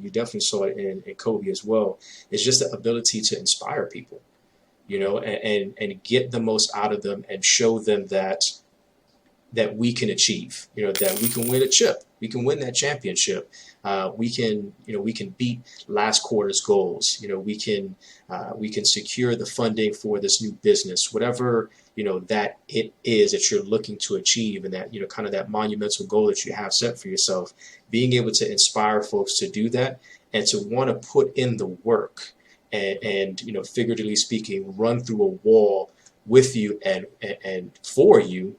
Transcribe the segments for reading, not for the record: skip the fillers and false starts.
you definitely saw it in Kobe as well, is just the ability to inspire people, and get the most out of them and show them that we can achieve, that we can win a chip, we can win that championship. We can beat last quarter's goals. We can secure the funding for this new business, whatever, that it is that you're looking to achieve, and that, kind of that monumental goal that you have set for yourself, being able to inspire folks to do that and to want to put in the work and figuratively speaking, run through a wall with you and for you.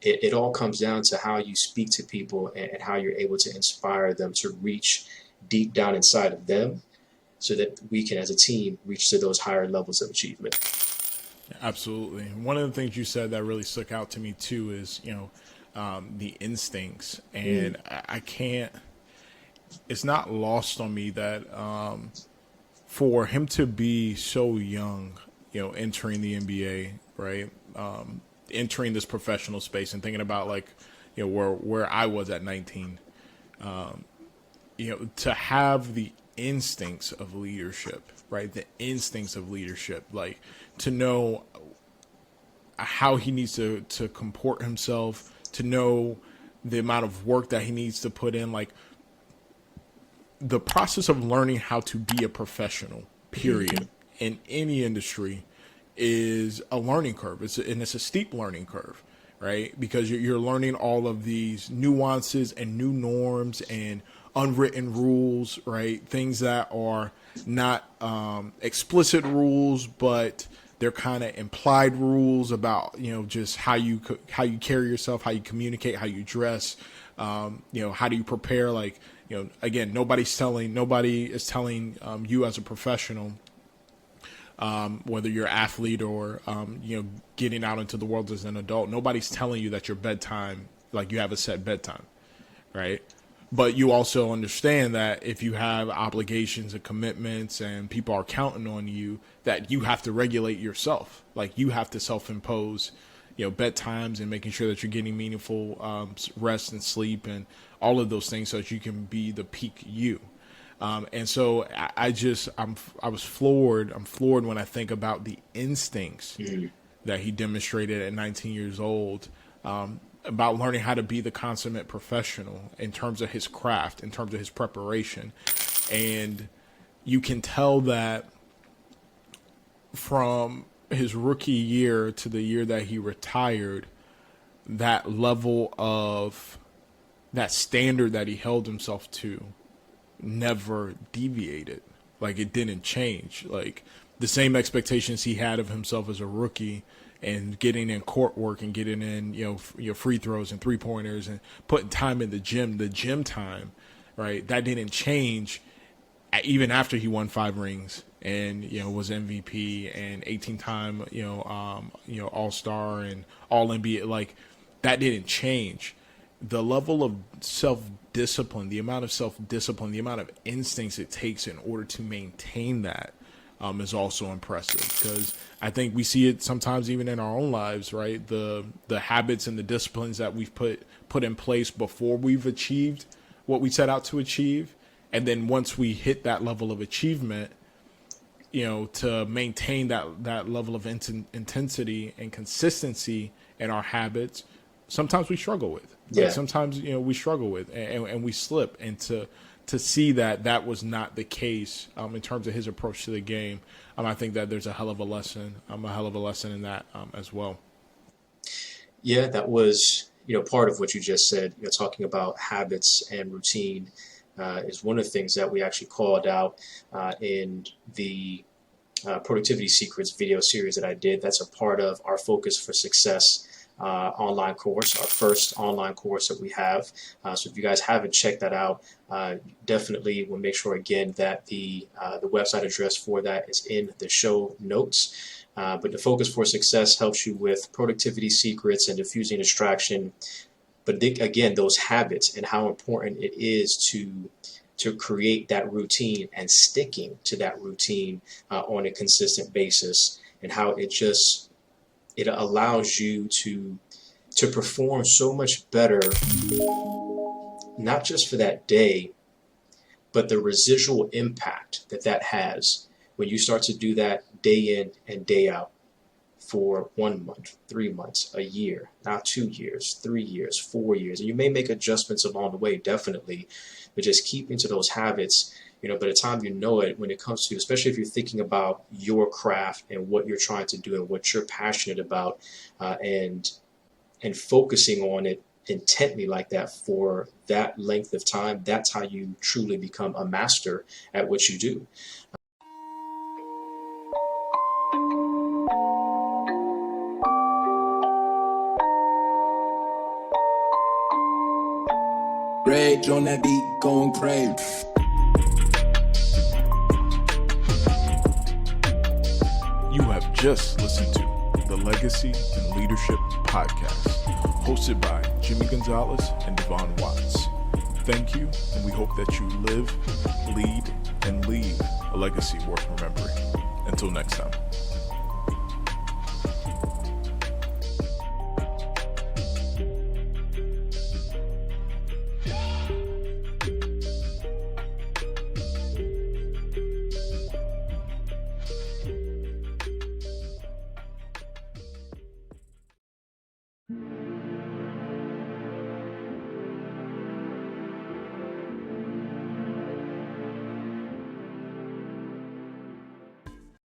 It all comes down to how you speak to people and how you're able to inspire them to reach deep down inside of them, so that we can, as a team, reach to those higher levels of achievement. Absolutely. One of the things you said that really stuck out to me too is, the instincts. And I can't, it's not lost on me that for him to be so young, entering the NBA, right? Entering this professional space and thinking about where I was at 19, to have the instincts of leadership, right? The instincts of leadership, like to know how he needs to comport himself, to know the amount of work that he needs to put in, like the process of learning how to be a professional, period, in any industry is a learning curve. It's a steep learning curve, right? Because you're learning all of these nuances and new norms and unwritten rules, right? Things that are not explicit rules, but they're kind of implied rules about, just how you carry yourself, how you communicate, how you dress, how do you prepare? Like, again, nobody is telling you as a professional, whether you're an athlete or, getting out into the world as an adult, nobody's telling you that your bedtime, like you have a set bedtime, right? But you also understand that if you have obligations and commitments and people are counting on you, that you have to regulate yourself. Like you have to self-impose, bedtimes and making sure that you're getting meaningful rest and sleep and all of those things so that you can be the peak you. And so I was floored. I'm floored when I think about the instincts that he demonstrated at 19 years old, about learning how to be the consummate professional in terms of his craft, in terms of his preparation. And you can tell that from his rookie year to the year that he retired, that level of that standard that he held himself to never deviated. Like it didn't change. Like the same expectations he had of himself as a rookie and getting in court work and getting in, your free throws and 3-pointers and putting time in the gym time, right? That didn't change even after he won 5 rings and, was MVP and 18-time, All-Star and All-NBA. Like that didn't change. The level of self-discipline, the amount of self-discipline, the amount of instincts it takes in order to maintain that is also impressive, because I think we see it sometimes even in our own lives, right? The habits and the disciplines that we've put in place before we've achieved what we set out to achieve. And then once we hit that level of achievement, to maintain that level of intensity and consistency in our habits, sometimes we struggle with. Yeah. Like sometimes, we struggle with and we slip. And to see that was not the case in terms of his approach to the game, I think that there's a hell of a lesson in that as well. Yeah, that was, part of what you just said, talking about habits and routine is one of the things that we actually called out in the Productivity Secrets video series that I did. That's a part of our Focus for Success online course, our first online course that we have. So if you guys haven't checked that out, definitely we'll make sure again that the website address for that is in the show notes. But the Focus for Success helps you with productivity secrets and diffusing distraction. But again, those habits and how important it is to create that routine and sticking to that routine on a consistent basis, and how it allows you to perform so much better, not just for that day, but the residual impact that that has when you start to do that day in and day out for 1 month, 3 months, a year, now 2 years, 3 years, 4 years. And you may make adjustments along the way, definitely, but just keep into those habits. By the time you know it, when it comes to, especially if you're thinking about your craft and what you're trying to do and what you're passionate about, and focusing on it intently like that for that length of time, that's how you truly become a master at what you do. Rage on that beat, going crazy. You have just listened to the Legacy and Leadership Podcast, hosted by Jimmy Gonzalez and Devon Watts. Thank you, and we hope that you live, lead, and leave a legacy worth remembering. Until next time.